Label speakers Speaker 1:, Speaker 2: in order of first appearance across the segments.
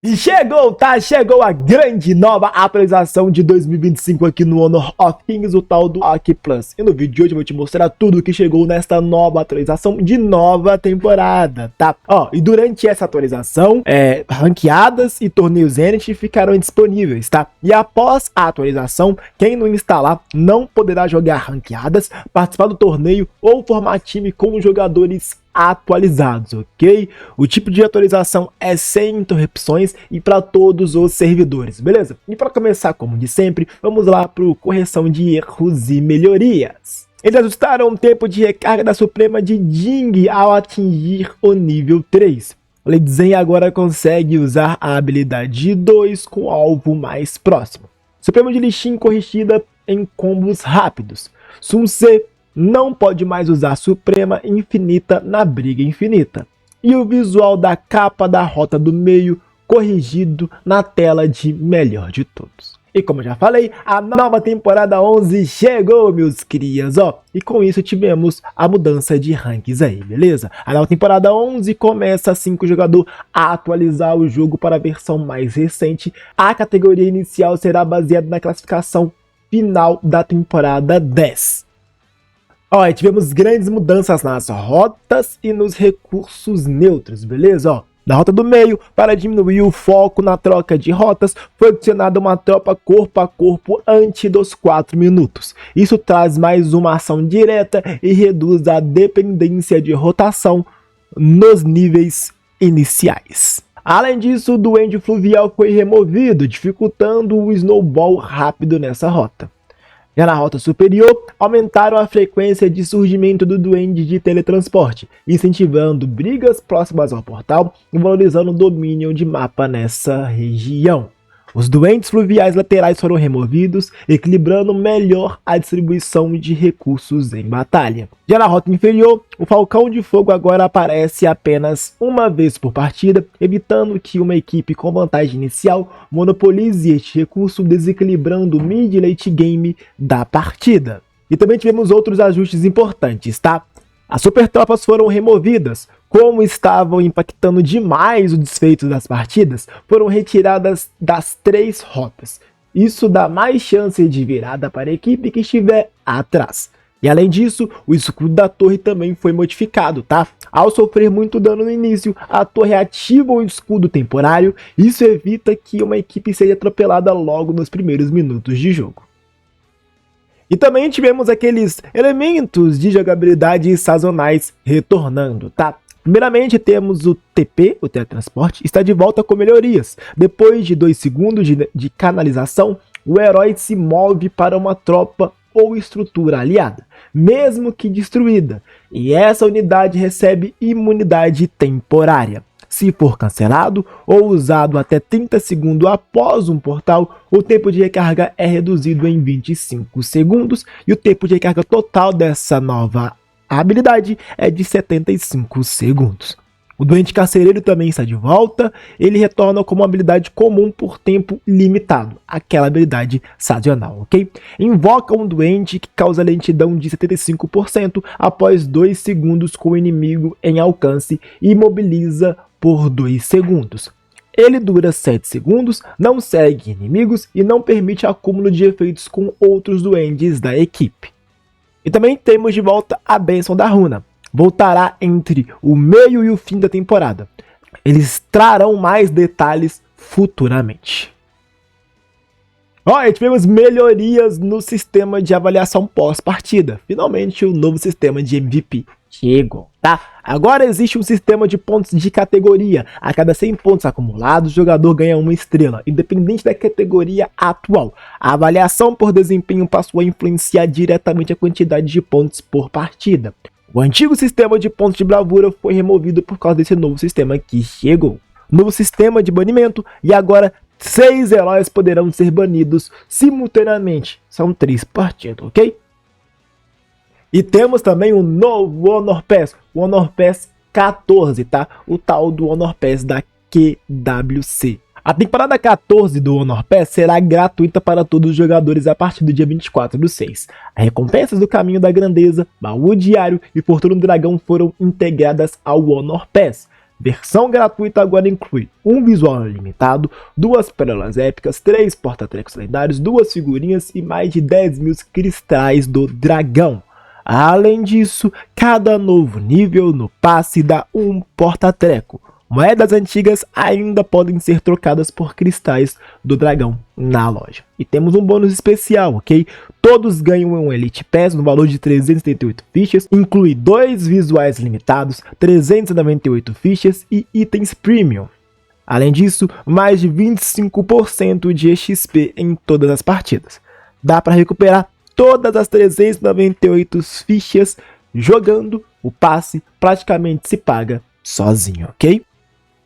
Speaker 1: E chegou, tá? Chegou a grande nova atualização de 2025 aqui no Honor of Kings, o tal do Arc Plus. E no vídeo de hoje eu vou te mostrar tudo o que chegou nesta nova atualização de nova temporada, tá? Ó, e durante essa atualização, ranqueadas e torneios Zenith ficarão disponíveis, tá? E após a atualização, quem não instalar não poderá jogar ranqueadas, participar do torneio ou formar time com jogadores atualizados, ok? O tipo de atualização é sem interrupções e para todos os servidores, beleza? E para começar, como de sempre, vamos lá para correção de erros e melhorias. Eles ajustaram o tempo de recarga da Suprema de Jing ao atingir o nível 3. O Lady Zen agora consegue usar a habilidade 2 com o alvo mais próximo. Suprema de Lixin corrigida em combos rápidos. Sun Ce não pode mais usar Suprema Infinita na Briga Infinita. E o visual da capa da Rota do Meio corrigido na tela de Melhor de Todos. E como eu já falei, a nova temporada 11 chegou, meus crias, ó. E com isso tivemos a mudança de ranks aí, beleza? A nova temporada 11 começa assim que o jogador atualizar o jogo para a versão mais recente. A categoria inicial será baseada na classificação final da temporada 10. Ó, tivemos grandes mudanças nas rotas e nos recursos neutros, beleza? Ó, na rota do meio, para diminuir o foco na troca de rotas, foi adicionada uma tropa corpo a corpo antes dos 4 minutos. Isso traz mais uma ação direta e reduz a dependência de rotação nos níveis iniciais. Além disso, o Duende Fluvial foi removido, dificultando o snowball rápido nessa rota. Já na rota superior, aumentaram a frequência de surgimento do Duende de teletransporte, incentivando brigas próximas ao portal e valorizando o domínio de mapa nessa região. Os Duendes Fluviais laterais foram removidos, equilibrando melhor a distribuição de recursos em batalha. Já na rota inferior, o Falcão de Fogo agora aparece apenas uma vez por partida, evitando que uma equipe com vantagem inicial monopolize este recurso, desequilibrando o mid e late game da partida. E também tivemos outros ajustes importantes, tá? As super tropas foram removidas, como estavam impactando demais o desfecho das partidas, foram retiradas das 3 rotas. Isso dá mais chance de virada para a equipe que estiver atrás. E além disso, o escudo da torre também foi modificado, tá? Ao sofrer muito dano no início, a torre ativa o escudo temporário, isso evita que uma equipe seja atropelada logo nos primeiros minutos de jogo. E também tivemos aqueles elementos de jogabilidade sazonais retornando, tá? Primeiramente temos o TP, o teletransporte, está de volta com melhorias. Depois de 2 segundos de canalização, o herói se move para uma tropa ou estrutura aliada, mesmo que destruída. E essa unidade recebe imunidade temporária. Se for cancelado ou usado até 30 segundos após um portal, o tempo de recarga é reduzido em 25 segundos e o tempo de recarga total dessa nova habilidade é de 75 segundos. O Doente Carcereiro também está de volta, ele retorna como habilidade comum por tempo limitado, aquela habilidade sazonal, ok? Invoca um doente que causa lentidão de 75% após 2 segundos com o inimigo em alcance e imobiliza por 2 segundos. Ele dura 7 segundos, não segue inimigos e não permite acúmulo de efeitos com outros duendes da equipe. E também temos de volta a Bênção da Runa. Voltará entre o meio e o fim da temporada. Eles trarão mais detalhes futuramente. Olha, tivemos melhorias no sistema de avaliação pós-partida. Finalmente o novo sistema de MVP chegou, tá? Agora existe um sistema de pontos de categoria. A cada 100 pontos acumulados, o jogador ganha 1 estrela, independente da categoria atual. A avaliação por desempenho passou a influenciar diretamente a quantidade de pontos por partida. O antigo sistema de pontos de bravura foi removido por causa desse novo sistema que chegou. Novo sistema de banimento e agora 6 heróis poderão ser banidos simultaneamente. São 3 partidas, ok? E temos também o novo Honor Pass, o Honor Pass 14, tá? O tal do Honor Pass da QWC. A temporada 14 do Honor Pass será gratuita para todos os jogadores a partir do dia 24/6. As recompensas do Caminho da Grandeza, Baú Diário e Fortuna do Dragão foram integradas ao Honor Pass. Versão gratuita agora inclui um visual limitado, 2 pérolas épicas, 3 porta-trecos lendários, 2 figurinhas e mais de 10.000 cristais do dragão. Além disso, cada novo nível no passe dá um porta-treco. Moedas antigas ainda podem ser trocadas por cristais do dragão na loja. E temos um bônus especial, ok? Todos ganham um Elite Pass no valor de 378 fichas, inclui 2 visuais limitados, 398 fichas e itens premium. Além disso, mais de 25% de XP em todas as partidas. Dá para recuperar todas as 398 fichas jogando, o passe praticamente se paga sozinho, ok?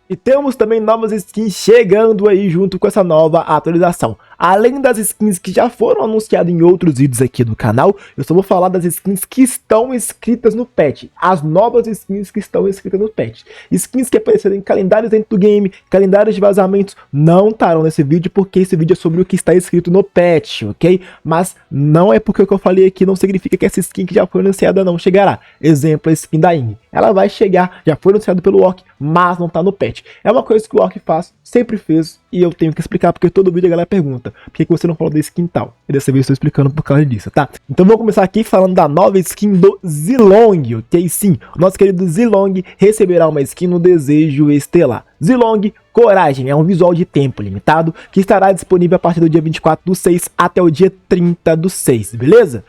Speaker 1: E temos também novas skins chegando aí junto com essa nova atualização. Além das skins que já foram anunciadas em outros vídeos aqui do canal, eu só vou falar das skins que estão escritas no patch. As novas skins que estão escritas no patch. Skins que apareceram em calendários dentro do game, calendários de vazamentos, não estarão nesse vídeo porque esse vídeo é sobre o que está escrito no patch, ok? Mas não é porque o que eu falei aqui não significa que essa skin que já foi anunciada não chegará. Exemplo, a skin da Ing. Ela vai chegar, já foi anunciado pelo Orc, mas não está no patch. É uma coisa que o Orc faz, sempre fez, e eu tenho que explicar porque todo vídeo a galera pergunta por que você não falou da skin tal? E dessa vez eu estou explicando por causa disso, tá? Então vamos começar aqui falando da nova skin do Zilong, ok? Sim, o nosso querido Zilong receberá uma skin no Desejo Estelar. Zilong Coragem é um visual de tempo limitado que estará disponível a partir do dia 24/6 até o dia 30/6, beleza?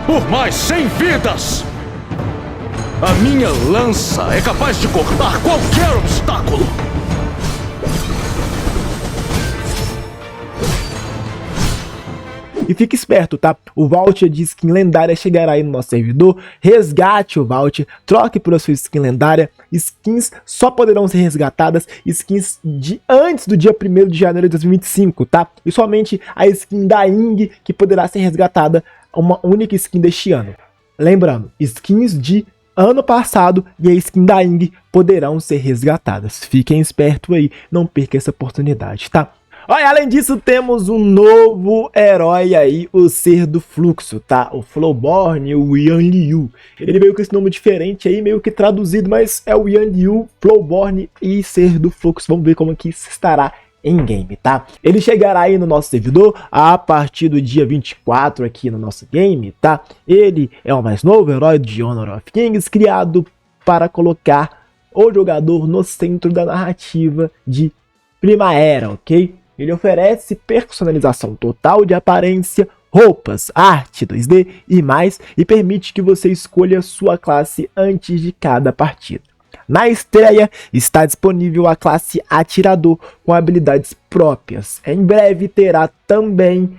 Speaker 2: Por mais 100 vidas! A minha lança é capaz de cortar qualquer obstáculo!
Speaker 1: E fique esperto, tá? O voucher de skin lendária chegará aí no nosso servidor. Resgate o voucher, troque por sua skin lendária. Skins só poderão ser resgatadas, skins de antes do dia 1º de janeiro de 2025, tá? E somente a skin da Ing que poderá ser resgatada, uma única skin deste ano. Lembrando, skins de ano passado e a skin da Ing poderão ser resgatadas. Fiquem espertos aí, não perca essa oportunidade, tá? Olha, além disso, temos um novo herói aí, o Ser do Fluxo, tá? O Flowborn, o Yan Liu. Ele veio com esse nome diferente aí, meio que traduzido, mas é o Yan Liu, Flowborn e Ser do Fluxo. Vamos ver como que isso estará em game, tá? Ele chegará aí no nosso servidor a partir do dia 24 aqui no nosso game, tá? Ele é o mais novo herói de Honor of Kings, criado para colocar o jogador no centro da narrativa de Primavera, ok? Ele oferece personalização total de aparência, roupas, arte 2D e mais, e permite que você escolha sua classe antes de cada partida. Na estreia está disponível a classe Atirador com habilidades próprias. Em breve terá também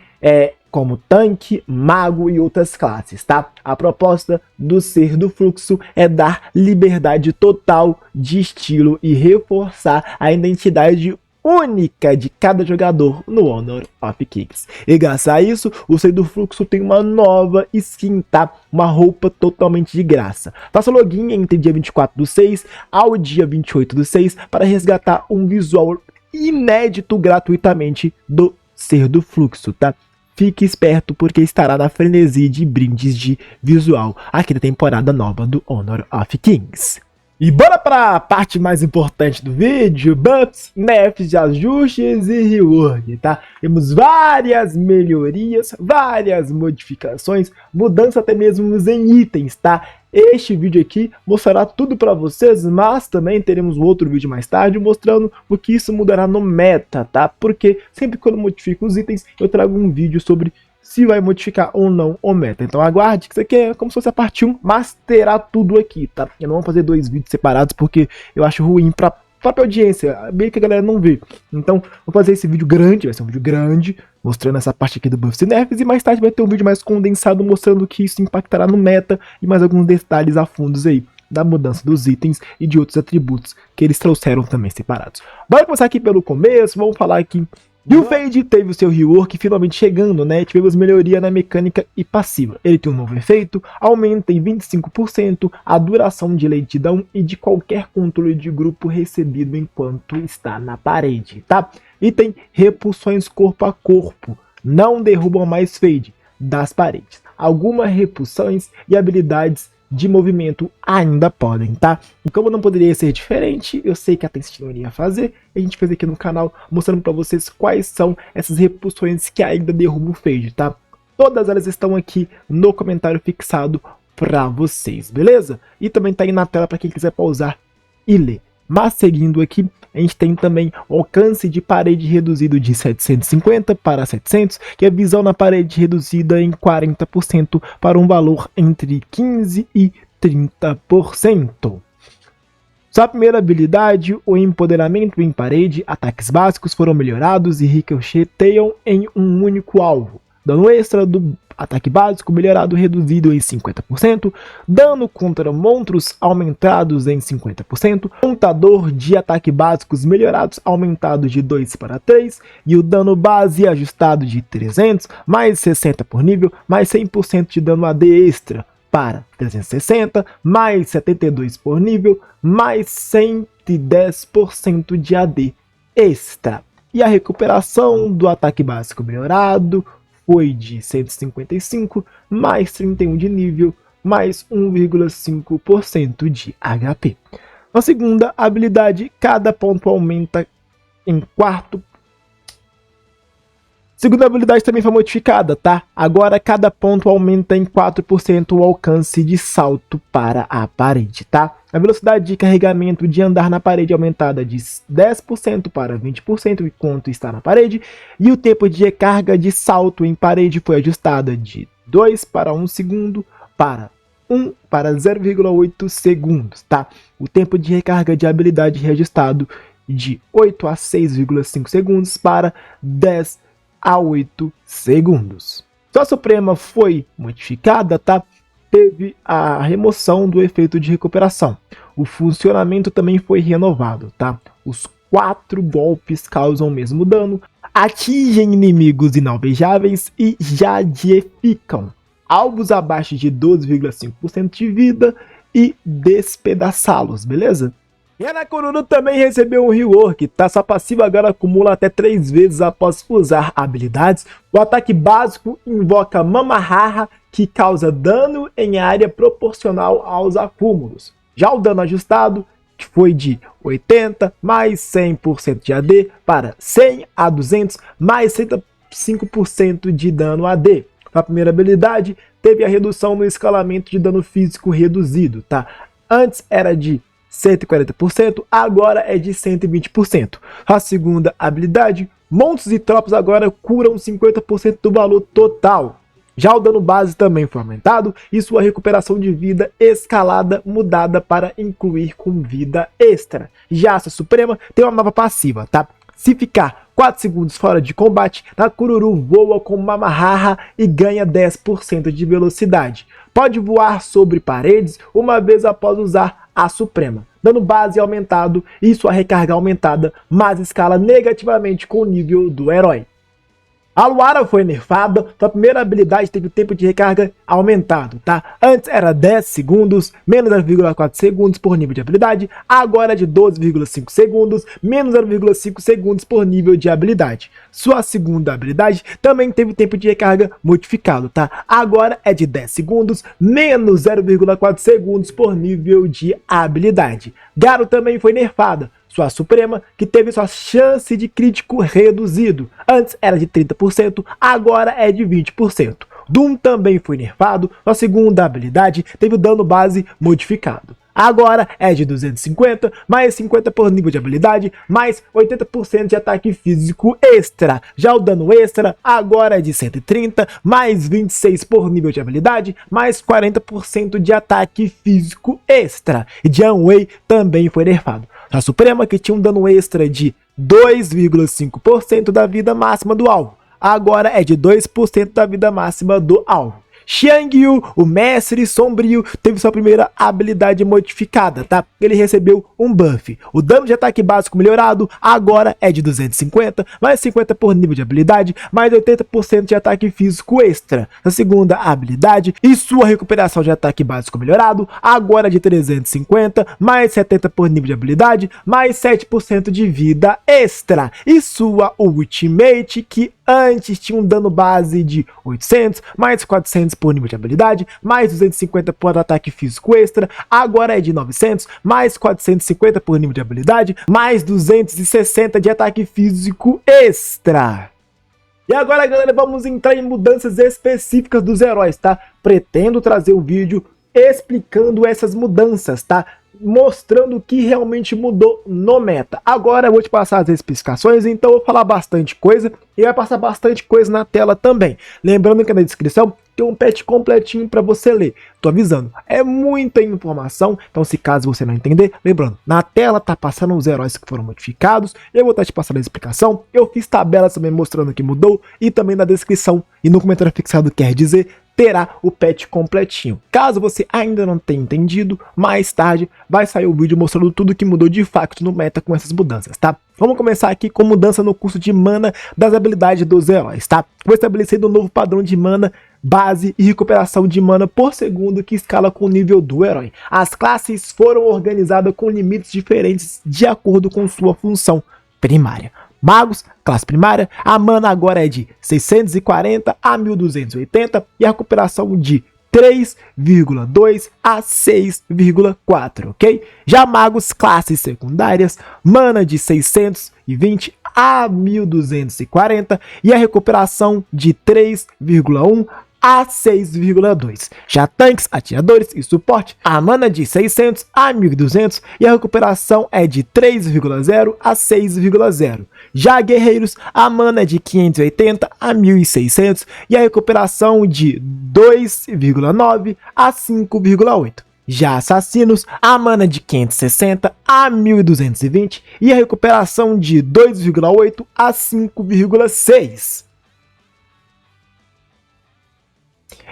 Speaker 1: como tanque, mago e outras classes, tá? A proposta do Ser do Fluxo é dar liberdade total de estilo e reforçar a identidade única de cada jogador no Honor of Kings. E graças a isso, o Ser do Fluxo tem uma nova skin, tá? Uma roupa totalmente de graça. Faça login entre dia 24/6 ao dia 28/6 para resgatar um visual inédito gratuitamente do Ser do Fluxo, tá? Fique esperto porque estará na frenesi de brindes de visual aqui da temporada nova do Honor of Kings. E bora para a parte mais importante do vídeo, buffs, nerfs de ajustes e rework, tá? Temos várias melhorias, várias modificações, mudanças até mesmo em itens, tá? Este vídeo aqui mostrará tudo para vocês, mas também teremos um outro vídeo mais tarde mostrando o que isso mudará no meta, tá? Porque sempre quando eu modifico os itens, eu trago um vídeo sobre se vai modificar ou não o meta. Então aguarde, que isso aqui é como se fosse a parte 1, mas terá tudo aqui, tá? Eu não vou fazer 2 vídeos separados porque eu acho ruim pra própria audiência, bem que a galera não vê. Então vou fazer esse vídeo grande, vai ser um vídeo grande, mostrando essa parte aqui do buffs e nerfs, e mais tarde vai ter um vídeo mais condensado mostrando que isso impactará no meta e mais alguns detalhes a fundos aí da mudança dos itens e de outros atributos que eles trouxeram também separados. Bora começar aqui pelo começo, vamos falar aqui. E o Fade teve o seu rework finalmente chegando, né? Tivemos melhoria na mecânica e passiva. Ele tem um novo efeito, aumenta em 25% a duração de lentidão e de qualquer controle de grupo recebido enquanto está na parede, tá? E tem repulsões corpo a corpo, não derrubam mais Fade das paredes. Algumas repulsões e habilidades de movimento ainda podem, tá? E como não poderia ser diferente, eu sei que a Tencent não iria fazer, a gente fez aqui no canal mostrando para vocês quais são essas repulsões que ainda derrubam o Fade, tá? Todas elas estão aqui no comentário fixado para vocês, beleza? E também tá aí na tela para quem quiser pausar e ler. Mas seguindo aqui, a gente tem também o alcance de parede reduzido de 750 para 700, que é visão na parede reduzida em 40% para um valor entre 15% e 30%. Sua primeira habilidade, o empoderamento em parede, ataques básicos foram melhorados e ricocheteiam em um único alvo. Dano extra do ataque básico melhorado reduzido em 50%, dano contra monstros aumentados em 50%, contador de ataque básicos melhorados aumentado de 2 para 3 e o dano base ajustado de 300, mais 60 por nível, mais 100% de dano AD extra para 360, mais 72 por nível, mais 110% de AD extra. E a recuperação do ataque básico melhorado foi de 155, mais 31 de nível, mais 1,5% de HP. Na segunda habilidade, cada ponto aumenta em quarto. Segunda habilidade também foi modificada, tá? Agora cada ponto aumenta em 4% o alcance de salto para a parede, tá? A velocidade de carregamento de andar na parede é aumentada de 10% para 20% enquanto está na parede. E o tempo de recarga de salto em parede foi ajustada de 2 para 1 segundo para 1 para 0,8 segundos, tá? O tempo de recarga de habilidade reajustado de 8 a 6,5 segundos para 10 a 8 segundos. Sua Suprema foi modificada, tá? Teve a remoção do efeito de recuperação. O funcionamento também foi renovado, tá? Os 4 golpes causam o mesmo dano, atingem inimigos inalvejáveis e jadificam alvos abaixo de 12,5% de vida e despedaçá-los, beleza? E a Kururu também recebeu um rework, tá? Sua passiva agora acumula até 3 vezes após usar habilidades. O ataque básico invoca Mamahaha, que causa dano em área proporcional aos acúmulos. Já o dano ajustado, que foi de 80 mais 100% de AD para 100 a 200 mais 105% de dano AD. A primeira habilidade teve a redução no escalamento de dano físico reduzido, tá? Antes era de 140%, agora é de 120%. A segunda habilidade, monstros e tropas agora curam 50% do valor total. Já o dano base também foi aumentado e sua recuperação de vida escalada mudada para incluir com vida extra. Já a Suprema tem uma nova passiva, tá? Se ficar 4 segundos fora de combate, Kururu voa com Mamahaha e ganha 10% de velocidade. Pode voar sobre paredes uma vez após usar a Suprema. Dano base aumentado e sua recarga aumentada, mas escala negativamente com o nível do herói. A Luara foi nerfada, sua primeira habilidade teve o tempo de recarga aumentado, tá? Antes era 10 segundos, menos 0,4 segundos por nível de habilidade, agora é de 12,5 segundos, menos 0,5 segundos por nível de habilidade. Sua segunda habilidade também teve o tempo de recarga modificado, tá? Agora é de 10 segundos, menos 0,4 segundos por nível de habilidade. Garo também foi nerfada. Sua Suprema, que teve sua chance de crítico reduzido. Antes era de 30%, agora é de 20%. Doom também foi nerfado, sua segunda habilidade teve o dano base modificado. Agora é de 250, mais 50 por nível de habilidade, mais 80% de ataque físico extra. Já o dano extra agora é de 130, mais 26 por nível de habilidade, mais 40% de ataque físico extra. E Jian Wei também foi nerfado. A Suprema, que tinha um dano extra de 2,5% da vida máxima do alvo, agora é de 2% da vida máxima do alvo. Xiang Yu, o mestre sombrio, teve sua primeira habilidade modificada, tá? Ele recebeu um buff. O dano de ataque básico melhorado agora é de 250, mais 50 por nível de habilidade, mais 80% de ataque físico extra. A segunda habilidade e sua recuperação de ataque básico melhorado agora é de 350, mais 70 por nível de habilidade, mais 7% de vida extra. E sua ultimate, que Antes tinha um dano base de 800, mais 400 por nível de habilidade, mais 250 por ataque físico extra. Agora é de 900, mais 450 por nível de habilidade, mais 260 de ataque físico extra. E agora, galera, vamos entrar em mudanças específicas dos heróis, tá? Pretendo trazer um vídeo explicando essas mudanças, tá? Mostrando o que realmente mudou no meta. Agora eu vou te passar as especificações, então eu vou falar bastante coisa e vai passar bastante coisa na tela também. Lembrando que na descrição tem um patch completinho para você ler. Tô avisando, é muita informação, então se caso você não entender, lembrando, na tela tá passando os heróis que foram modificados, eu vou estar te passando a explicação, eu fiz tabelas também mostrando o que mudou e também na descrição e no comentário fixado quer dizer terá o patch completinho. Caso você ainda não tenha entendido, mais tarde vai sair o vídeo mostrando tudo que mudou de fato no meta com essas mudanças, tá? Vamos começar aqui com mudança no custo de mana das habilidades dos heróis, tá? Foi estabelecido um novo padrão de mana base e recuperação de mana por segundo que escala com o nível do herói. As classes foram organizadas com limites diferentes de acordo com sua função primária. Magos, classe primária, a mana agora é de 640 a 1280 e a recuperação de 3,2 a 6,4, ok? Já magos, classes secundárias, mana de 620 a 1240 e a recuperação de 3,1 a 6,2. Já tanques, atiradores e suporte, a mana de 600 a 1200 e a recuperação é de 3,0 a 6,0. Já guerreiros, a mana é de 580 a 1600 e a recuperação de 2,9 a 5,8. Já assassinos, a mana de 560 a 1220 e a recuperação de 2,8 a 5,6.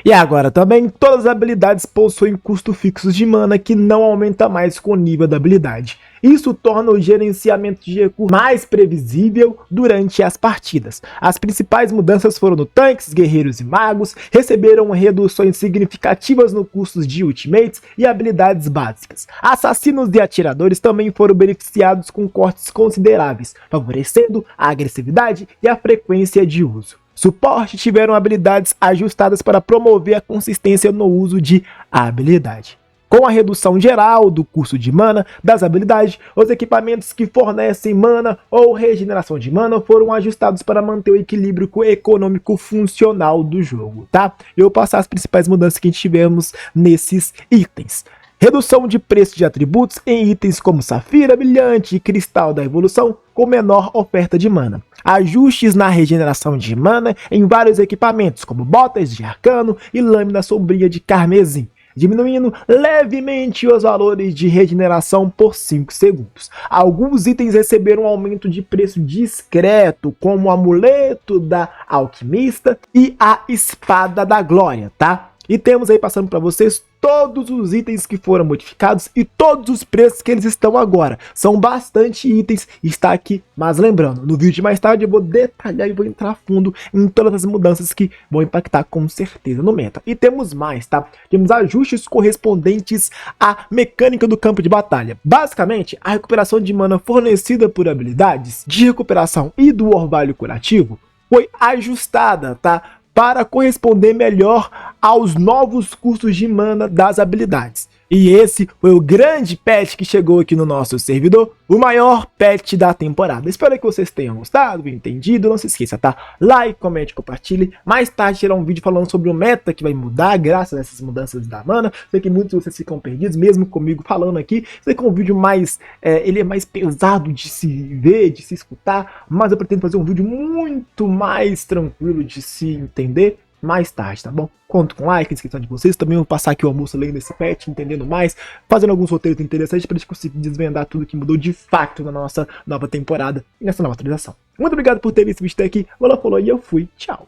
Speaker 1: E agora também, todas as habilidades possuem custo fixos de mana que não aumenta mais com o nível da habilidade. Isso torna o gerenciamento de recursos mais previsível durante as partidas. As principais mudanças foram no tanques, guerreiros e magos, receberam reduções significativas no custo de ultimates e habilidades básicas. Assassinos e atiradores também foram beneficiados com cortes consideráveis, favorecendo a agressividade e a frequência de uso. Suporte tiveram habilidades ajustadas para promover a consistência no uso de habilidade. Com a redução geral do custo de mana das habilidades, os equipamentos que fornecem mana ou regeneração de mana foram ajustados para manter o equilíbrio econômico funcional do jogo, tá? Eu vou passar as principais mudanças que tivemos nesses itens. Redução de preço de atributos em itens como Safira Brilhante e Cristal da Evolução com menor oferta de mana. Ajustes na regeneração de mana em vários equipamentos como Botas de Arcano e Lâmina Sombria de Carmesim, diminuindo levemente os valores de regeneração por 5 segundos. Alguns itens receberam um aumento de preço discreto, como o Amuleto da Alquimista e a Espada da Glória, tá? E temos aí passando para vocês todos os itens que foram modificados e todos os preços que eles estão agora. São bastante itens, está aqui, mas lembrando, no vídeo de mais tarde eu vou detalhar e vou entrar a fundo em todas as mudanças que vão impactar com certeza no meta. E temos mais, tá? Temos ajustes correspondentes à mecânica do campo de batalha. Basicamente, a recuperação de mana fornecida por habilidades de recuperação e do orvalho curativo foi ajustada, tá? Para corresponder melhor aos novos custos de mana das habilidades. E esse foi o grande patch que chegou aqui no nosso servidor, o maior patch da temporada. Espero que vocês tenham gostado, entendido. Não se esqueça, tá? Like, comente, compartilhe. Mais tarde terá um vídeo falando sobre o meta que vai mudar graças a essas mudanças da mana. Sei que muitos de vocês ficam perdidos, mesmo comigo falando aqui. Sei que é um vídeo mais, ele é mais pesado de se ver, de se escutar, mas eu pretendo fazer um vídeo muito mais tranquilo de se entender mais tarde, tá bom? Conto com like, inscrição de vocês. Também vou passar aqui o almoço lendo esse patch, entendendo mais, fazendo alguns roteiros interessantes para a gente conseguir desvendar tudo que mudou de fato na nossa nova temporada e nessa nova atualização. Muito obrigado por ter visto esse vídeo até aqui. Valeu, falou e eu fui. Tchau.